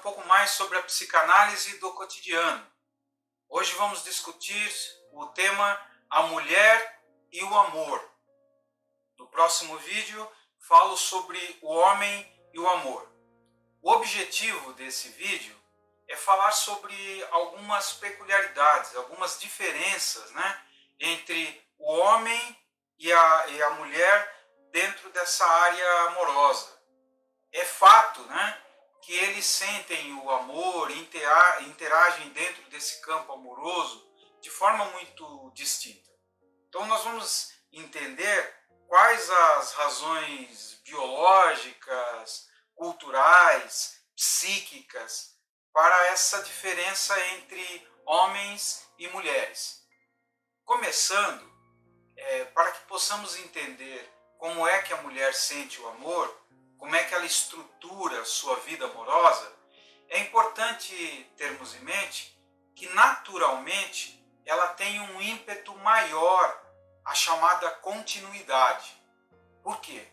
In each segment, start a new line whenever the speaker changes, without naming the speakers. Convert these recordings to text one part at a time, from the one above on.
pouco mais sobre a psicanálise do cotidiano. Hoje vamos discutir o tema A Mulher e o Amor. No próximo vídeo falo sobre o homem e o amor. O objetivo desse vídeo é falar sobre algumas peculiaridades, algumas diferenças, entre o homem e a mulher dentro dessa área amorosa. É fato, que eles sentem o amor, interagem dentro desse campo amoroso de forma muito distinta. Então nós vamos entender quais as razões biológicas, culturais, psíquicas para essa diferença entre homens e mulheres. Começando, para que possamos entender como é que a mulher sente o amor, como é que ela estrutura a sua vida amorosa, é importante termos em mente que naturalmente ela tem um ímpeto maior, a chamada continuidade. Por quê?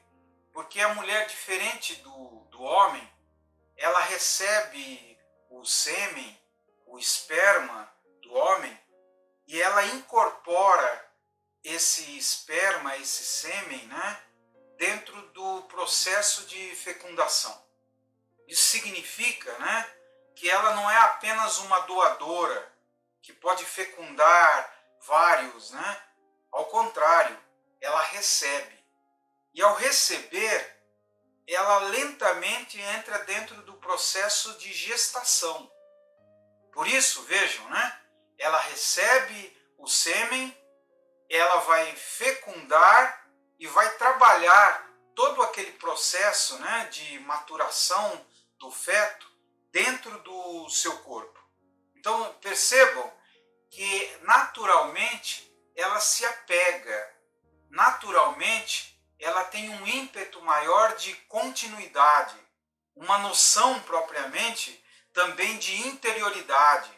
Porque a mulher, diferente do homem, ela recebe o sêmen, o esperma do homem, e ela incorpora esse esperma, esse sêmen, dentro do processo de fecundação. Isso significa, que ela não é apenas uma doadora que pode fecundar vários, Ao contrário, ela recebe. E ao receber, ela lentamente entra dentro do processo de gestação. Por isso, vejam, ela recebe o sêmen, ela vai fecundar e vai trabalhar todo aquele processo de maturação do feto dentro do seu corpo. Então percebam que naturalmente ela se apega, naturalmente ela tem um ímpeto maior de continuidade, uma noção propriamente também de interioridade.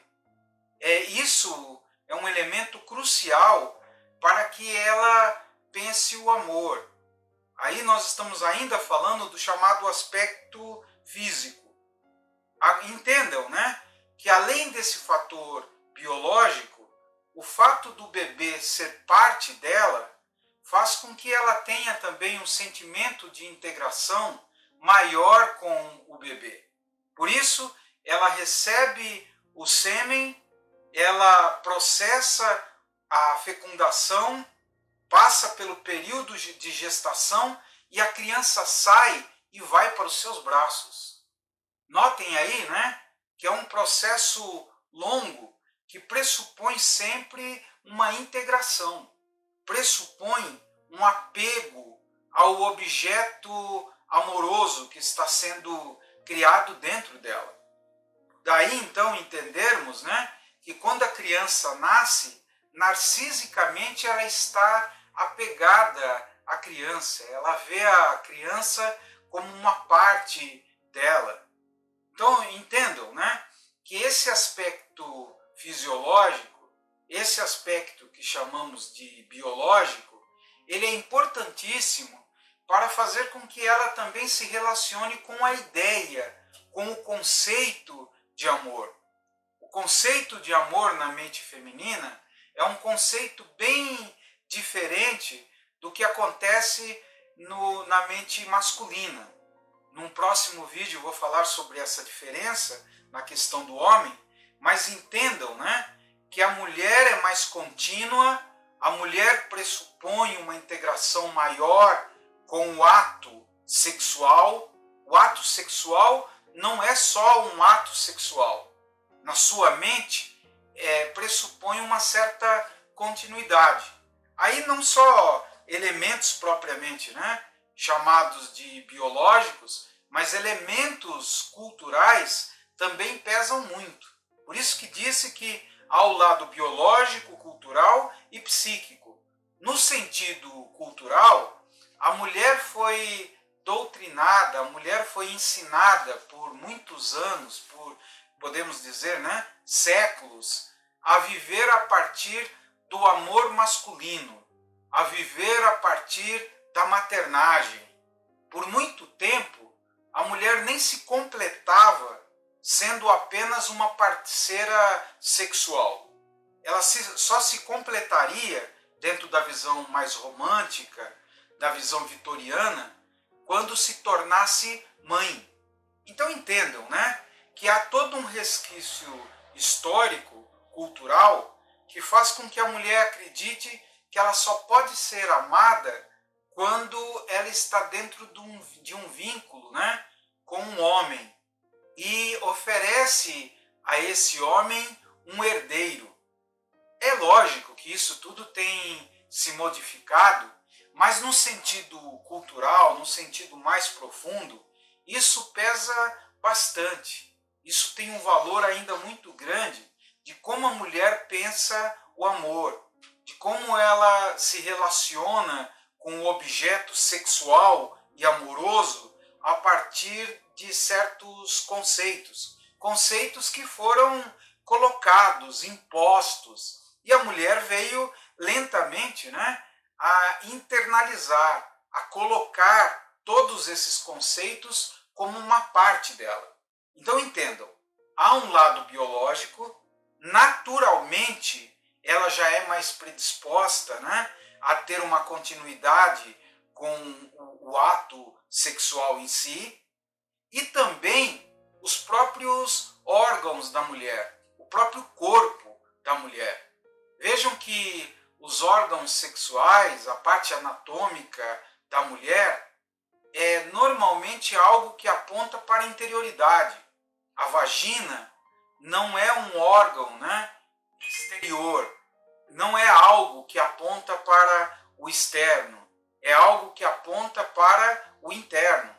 Isso é um elemento crucial para que ela pense o amor. Aí nós estamos ainda falando do chamado aspecto físico. Entendam, que além desse fator biológico, o fato do bebê ser parte dela faz com que ela tenha também um sentimento de integração maior com o bebê. Por isso, ela recebe o sêmen, ela processa a fecundação, passa pelo período de gestação e a criança sai e vai para os seus braços. Notem aí, que é um processo longo que pressupõe sempre uma integração, pressupõe um apego ao objeto amoroso que está sendo criado dentro dela. Daí então entendermos, que quando a criança nasce, narcisicamente ela está apegada à criança, ela vê a criança como uma parte dela. Então entendam, que esse aspecto fisiológico, esse aspecto que chamamos de biológico, ele é importantíssimo para fazer com que ela também se relacione com a ideia, com o conceito de amor. O conceito de amor na mente feminina é um conceito bem diferente do que acontece na mente masculina. Num próximo vídeo eu vou falar sobre essa diferença na questão do homem, mas entendam, que a mulher é mais contínua, a mulher pressupõe uma integração maior com o ato sexual. O ato sexual não é só um ato sexual. Na sua mente, pressupõe uma certa continuidade. Aí não só elementos propriamente, chamados de biológicos, mas elementos culturais também pesam muito. Por isso que disse que há o lado biológico, cultural e psíquico. No sentido cultural, a mulher foi doutrinada, a mulher foi ensinada por muitos anos, podemos dizer, séculos, a viver a partir do amor masculino, a viver a partir da maternagem. Por muito tempo, a mulher nem se completava sendo apenas uma parceira sexual. Ela só se completaria dentro da visão mais romântica, da visão vitoriana, quando se tornasse mãe. Então entendam, né, que há todo um resquício histórico, cultural, que faz com que a mulher acredite que ela só pode ser amada quando ela está dentro de um vínculo, né, com um homem e oferece a esse homem um herdeiro. É lógico que isso tudo tem se modificado, mas no sentido cultural, no sentido mais profundo, isso pesa bastante. Isso tem um valor ainda muito grande de como a mulher pensa o amor, de como ela se relaciona com o objeto sexual e amoroso a partir de certos conceitos. Conceitos que foram colocados, impostos, e a mulher veio lentamente, né, a internalizar, a colocar todos esses conceitos como uma parte dela. Então entendam, há um lado biológico, naturalmente ela já é mais predisposta, né, a ter uma continuidade com o ato sexual em si, e também os próprios órgãos da mulher, o próprio corpo da mulher. Vejam que os órgãos sexuais, a parte anatômica da mulher, é normalmente algo que aponta para a interioridade. A vagina não é um órgão, né, exterior, não é algo que aponta para o externo, é algo que aponta para o interno.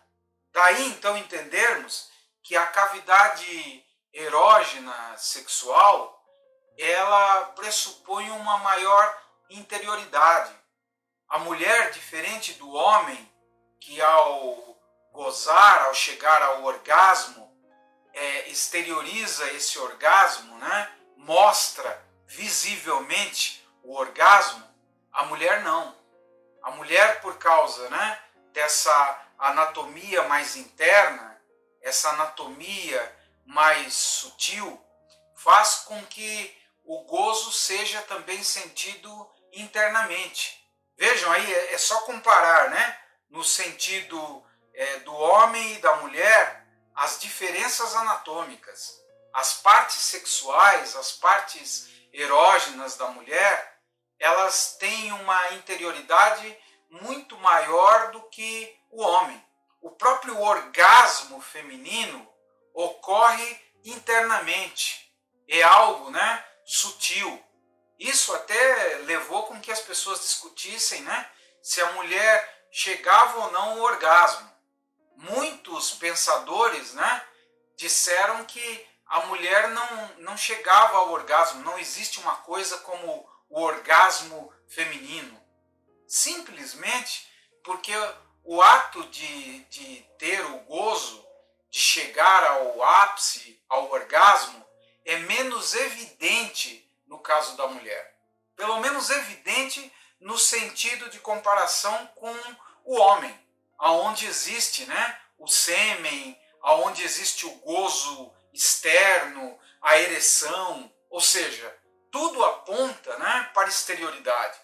Daí então entendermos que a cavidade erógena sexual, ela pressupõe uma maior interioridade. A mulher, diferente do homem, que ao gozar, ao chegar ao orgasmo, exterioriza esse orgasmo, né? Mostra visivelmente o orgasmo, a mulher não. A mulher, por causa, né, dessa anatomia mais interna, essa anatomia mais sutil, faz com que o gozo seja também sentido internamente. Vejam aí, é só comparar, né, no sentido do homem e da mulher, as diferenças anatômicas. As partes sexuais, as partes erógenas da mulher, elas têm uma interioridade muito maior do que o homem. O próprio orgasmo feminino ocorre internamente. É algo, né, sutil. Isso até levou com que as pessoas discutissem, né, se a mulher chegava ou não ao orgasmo. Muitos pensadores, né, disseram que a mulher não chegava ao orgasmo, não existe uma coisa como o orgasmo feminino. Simplesmente porque o ato de ter o gozo, de chegar ao ápice, ao orgasmo, é menos evidente no caso da mulher. Pelo menos evidente no sentido de comparação com o homem, aonde existe, né, o sêmen, aonde existe o gozo externo, a ereção, ou seja, tudo aponta, né, para a exterioridade.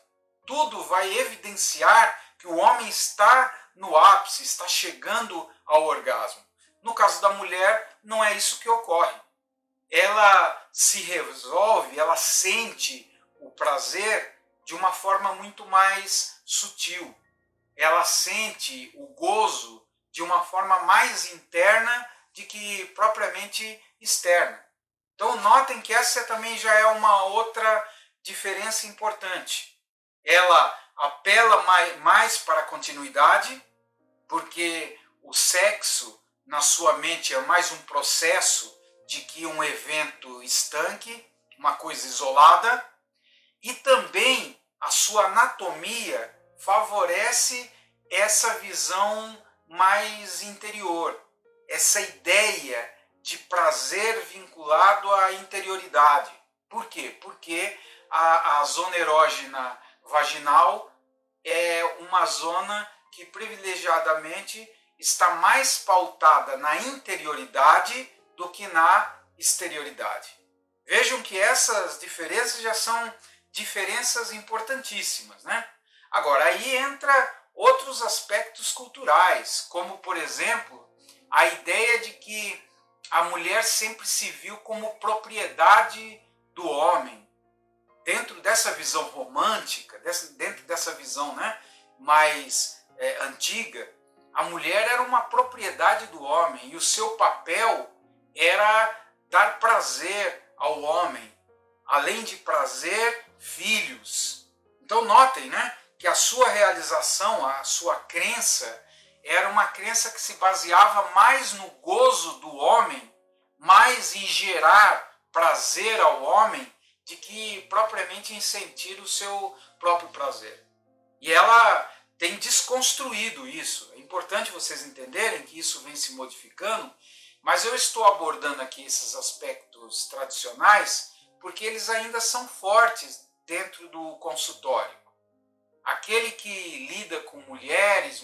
Tudo vai evidenciar que o homem está no ápice, está chegando ao orgasmo. No caso da mulher, não é isso que ocorre. Ela se resolve, ela sente o prazer de uma forma muito mais sutil. Ela sente o gozo de uma forma mais interna do que propriamente externa. Então notem que essa também já é uma outra diferença importante. Ela apela mais para a continuidade, porque o sexo na sua mente é mais um processo de que um evento estanque, uma coisa isolada, e também a sua anatomia favorece essa visão mais interior, essa ideia de prazer vinculado à interioridade. Por quê? Porque a zona erógena vaginal é uma zona que privilegiadamente está mais pautada na interioridade do que na exterioridade. Vejam que essas diferenças já são diferenças importantíssimas, né? Agora, aí entra outros aspectos culturais, como, por exemplo, a ideia de que a mulher sempre se viu como propriedade do homem. Dentro dessa visão romântica, dentro dessa visão, né, mais antiga, a mulher era uma propriedade do homem e o seu papel era dar prazer ao homem, além de prazer, filhos. Então notem, né, que a sua realização, a sua crença, era uma crença que se baseava mais no gozo do homem, mais em gerar prazer ao homem, de que propriamente em sentir o seu próprio prazer. E ela tem desconstruído isso. É importante vocês entenderem que isso vem se modificando, mas eu estou abordando aqui esses aspectos tradicionais porque eles ainda são fortes dentro do consultório. Aquele que lida com mulheres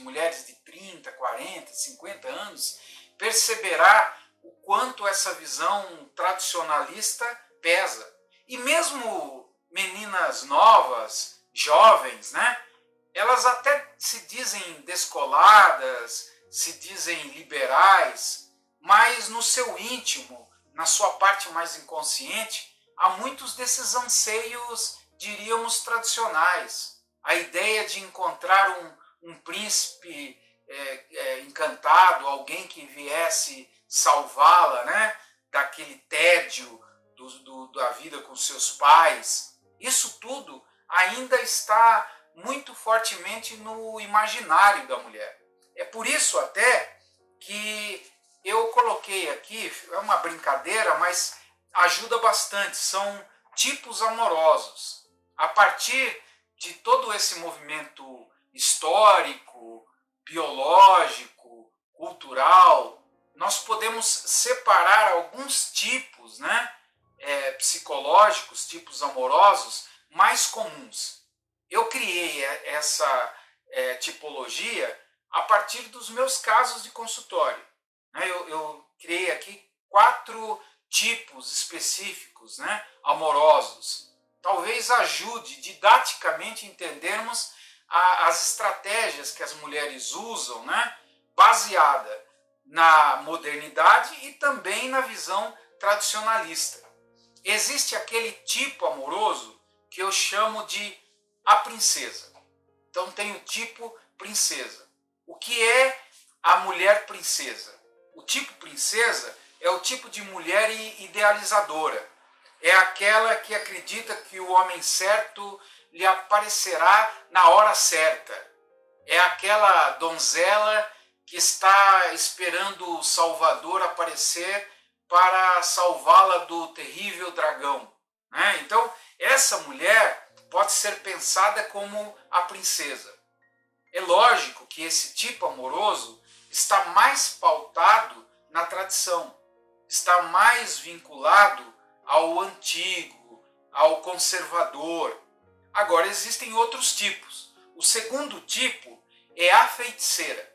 de 30, 40, 50 anos, perceberá o quanto essa visão tradicionalista pesa. E mesmo meninas novas, jovens, né? Elas até se dizem descoladas, se dizem liberais, mas no seu íntimo, na sua parte mais inconsciente, há muitos desses anseios, diríamos, tradicionais. A ideia de encontrar um príncipe encantado, alguém que viesse salvá-la, né? Daquele tédio, da vida com seus pais, isso tudo ainda está muito fortemente no imaginário da mulher. É por isso até que eu coloquei aqui, é uma brincadeira, mas ajuda bastante, são tipos amorosos. A partir de todo esse movimento histórico, biológico, cultural, nós podemos separar alguns tipos, né? Psicológicos, tipos amorosos mais comuns. Eu criei essa tipologia a partir dos meus casos de consultório. Eu criei aqui 4 tipos específicos, né, amorosos. Talvez ajude didaticamente a entendermos as estratégias que as mulheres usam, né, baseada na modernidade e também na visão tradicionalista. Existe aquele tipo amoroso que eu chamo de a princesa. Então tem o tipo princesa. O que é a mulher princesa? O tipo princesa é o tipo de mulher idealizadora. É aquela que acredita que o homem certo lhe aparecerá na hora certa. É aquela donzela que está esperando o Salvador aparecer para salvá-la do terrível dragão. Né? Então, essa mulher pode ser pensada como a princesa. É lógico que esse tipo amoroso está mais pautado na tradição, está mais vinculado ao antigo, ao conservador. Agora, existem outros tipos. O segundo tipo é a feiticeira.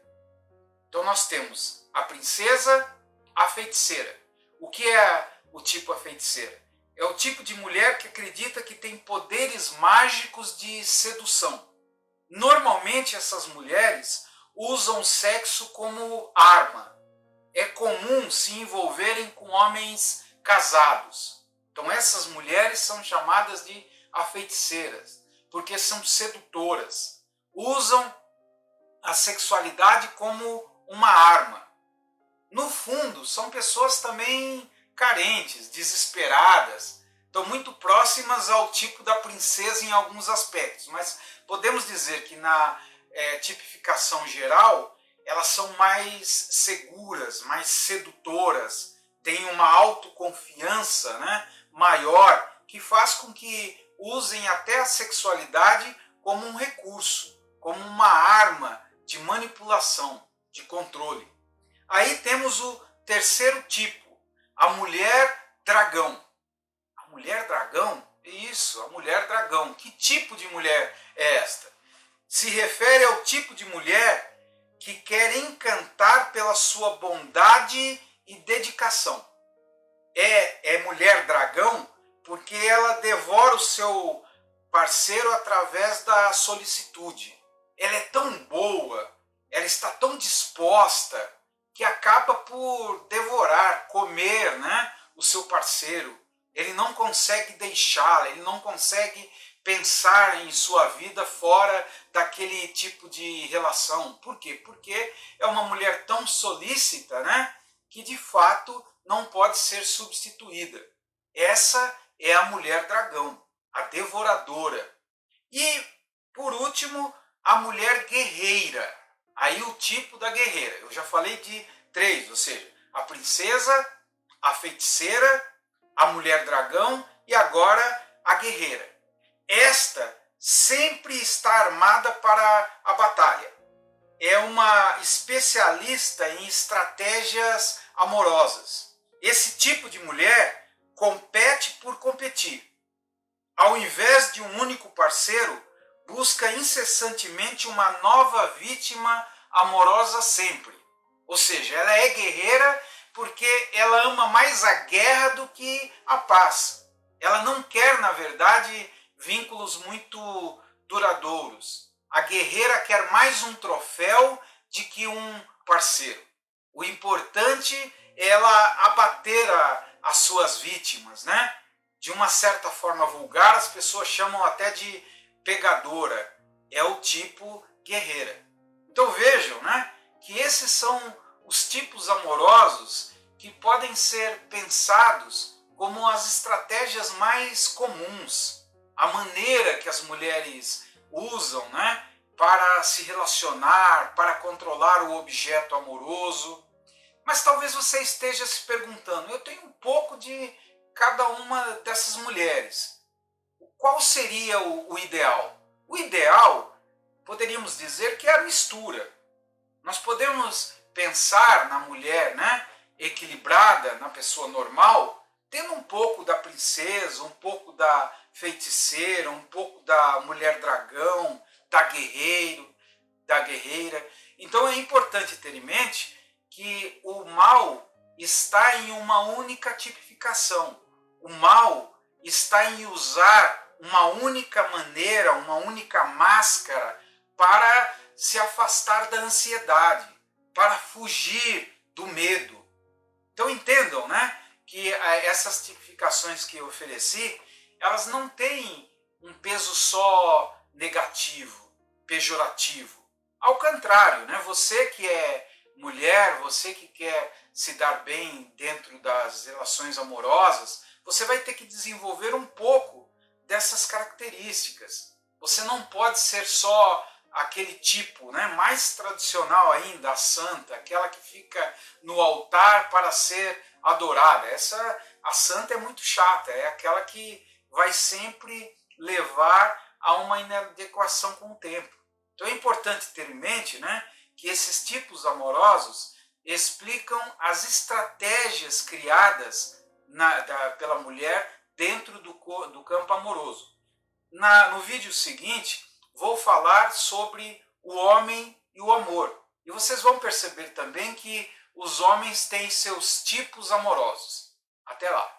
Então, nós temos a princesa, a feiticeira. O que é o tipo a feiticeira? É o tipo de mulher que acredita que tem poderes mágicos de sedução. Normalmente essas mulheres usam o sexo como arma. É comum se envolverem com homens casados. Então essas mulheres são chamadas de afeiticeiras, porque são sedutoras. Usam a sexualidade como uma arma. No fundo, são pessoas também carentes, desesperadas, estão muito próximas ao tipo da princesa em alguns aspectos, mas podemos dizer que na tipificação geral, elas são mais seguras, mais sedutoras, têm uma autoconfiança, né, maior, que faz com que usem até a sexualidade como um recurso, como uma arma de manipulação, de controle. Aí temos o terceiro tipo, a mulher dragão. A mulher dragão? Isso, a mulher dragão. Que tipo de mulher é esta? Se refere ao tipo de mulher que quer encantar pela sua bondade e dedicação. seu parceiro através da solicitude. Ela é tão boa, ela está tão disposta, que acaba por devorar, comer, né, o seu parceiro. Ele não consegue deixá-la, ele não consegue pensar em sua vida fora daquele tipo de relação. Por quê? Porque é uma mulher tão solícita, né, que de fato não pode ser substituída. Essa é a mulher dragão, a devoradora. E, por último, a mulher guerreira. Aí o tipo da guerreira. Eu já falei de 3, ou seja, a princesa, a feiticeira, a mulher dragão e agora a guerreira. Esta sempre está armada para a batalha. É uma especialista em estratégias amorosas. Esse tipo de mulher compete por competir. Ao invés de um único parceiro, busca incessantemente uma nova vítima amorosa sempre. Ou seja, ela é guerreira porque ela ama mais a guerra do que a paz. Ela não quer, na verdade, vínculos muito duradouros. A guerreira quer mais um troféu de que um parceiro. O importante é ela abater as suas vítimas, né? De uma certa forma vulgar, as pessoas chamam até de pegadora. É o tipo guerreira. Então vejam, né, que esses são os tipos amorosos que podem ser pensados como as estratégias mais comuns, a maneira que as mulheres usam, né, para se relacionar, para controlar o objeto amoroso. Mas talvez você esteja se perguntando, eu tenho um pouco de cada uma dessas mulheres. Qual seria o ideal? O ideal, poderíamos dizer que é a mistura. Nós podemos pensar na mulher, né, equilibrada, na pessoa normal, tendo um pouco da princesa, um pouco da feiticeira, um pouco da mulher dragão, da guerreira. Então é importante ter em mente que o mal está em uma única tipificação. O mal está em usar uma única maneira, uma única máscara para se afastar da ansiedade, para fugir do medo. Então entendam, né, que essas tipificações que eu ofereci, elas não têm um peso só negativo, pejorativo. Ao contrário, né, você que é mulher, você que quer se dar bem dentro das relações amorosas, você vai ter que desenvolver um pouco dessas características. Você não pode ser só aquele tipo, né, mais tradicional ainda, a santa, aquela que fica no altar para ser adorada. A santa é muito chata, é aquela que vai sempre levar a uma inadequação com o tempo. Então é importante ter em mente, né, que esses tipos amorosos explicam as estratégias criadas pela mulher dentro do campo amoroso. No vídeo seguinte, vou falar sobre o homem e o amor. E vocês vão perceber também que os homens têm seus tipos amorosos. Até lá!